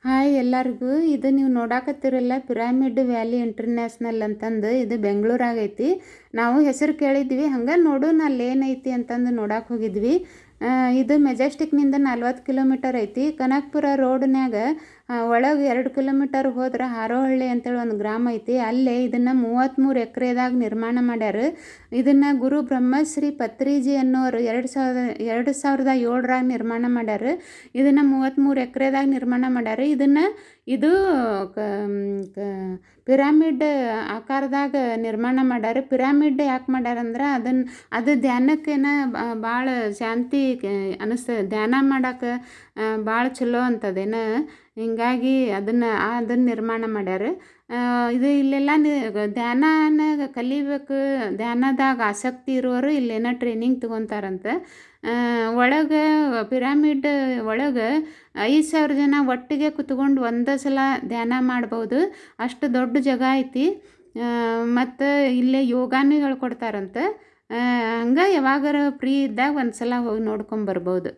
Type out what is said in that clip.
Hi ಎಲ್ಲರಿಗೂ. ಇದು ನೀವು ನೋಡಾಕತ್ತಿರಲ್ಲ ಪಿರಾಮಿಡ್ ವ್ಯಾಲಿ ಇಂಟರ್ನ್ಯಾಷನಲ್ ಅಂತಂದು, ಇದು ಬೆಂಗಳೂರಾಗ ಐತಿ. ನಾವು ಹೆಸರು ಕೇಳಿದ್ವಿ, ಹಂಗೆ ನೋಡೋಣ ಅಲ್ಲಿ ಏನೈತಿ ಅಂತಂದು ನೋಡಕ್ಕೆ ಹೋಗಿದ್ವಿ. ಇದು ಮೆಜೆಸ್ಟಿಕ್ನಿಂದ 40 ಕಿಲೋಮೀಟರ್ ಐತಿ. ಕನಕಪುರ ರೋಡ್ನ್ಯಾಗ ಒಳಗೆ 2 ಕಿಲೋಮೀಟರ್ ಹೋದ್ರೆ ಹಾರೋಹಳ್ಳಿ ಅಂತೇಳಿ ಒಂದು ಗ್ರಾಮ ಐತಿ. ಅಲ್ಲೇ ಇದನ್ನು 33 ಎಕರೆದಾಗ ನಿರ್ಮಾಣ ಮಾಡ್ಯಾರ. ಇದನ್ನು ಗುರು ಬ್ರಹ್ಮಶ್ರೀ ಪತ್ರಿಜಿ ಅನ್ನೋರು 2007ರಾಗ ನಿರ್ಮಾಣ ಮಾಡ್ಯಾರ. ಇದನ್ನು 33 ಎಕರೆದಾಗ ನಿರ್ಮಾಣ ಮಾಡ್ಯಾರ. ಇದು ಪಿರಾಮಿಡ್ ಆಕಾರದಾಗ ನಿರ್ಮಾಣ ಮಾಡ್ಯಾರ. ಪಿರಾಮಿಡ್ ಯಾಕೆ ಮಾಡ್ಯಾರಂದ್ರೆ ಅದು ಧ್ಯಾನಕ್ಕೇನ ಭಾಳ ಶಾಂತಿ ಅನಿಸ್ತದೆ, ಧ್ಯಾನ ಮಾಡೋಕೆ ಭಾಳ ಚಲೋ ಅಂತದೇನ. ಹಿಂಗಾಗಿ ಅದನ್ನು ನಿರ್ಮಾಣ ಮಾಡ್ಯಾರ. ಇದು ಇಲ್ಲೆಲ್ಲ ಧ್ಯಾನನ ಕಲಿಬೇಕು, ಧ್ಯಾನದಾಗ ಆಸಕ್ತಿ ಇರೋರು ಇಲ್ಲೇನ ಟ್ರೈನಿಂಗ್ ತೊಗೊತಾರಂತೆ. ಒಳಗೆ ಪಿರಾಮಿಡ್ ಒಳಗೆ 5,000 ಜನ ಒಟ್ಟಿಗೆ ಕುತ್ಕೊಂಡು ಒಂದೇ ಸಲ ಧ್ಯಾನ ಮಾಡ್ಬೋದು, ಅಷ್ಟು ದೊಡ್ಡ ಜಾಗ ಐತಿ. ಮತ್ತು ಇಲ್ಲೇ ಯೋಗಾನೂ ಹೇಳ್ಕೊಡ್ತಾರಂತೆ. ಹಂಗೆ ಯಾವಾಗಾರ ಫ್ರೀ ಇದ್ದಾಗ ಒಂದು ಸಲ ಹೋಗಿ ನೋಡ್ಕೊಂಬರ್ಬೋದು.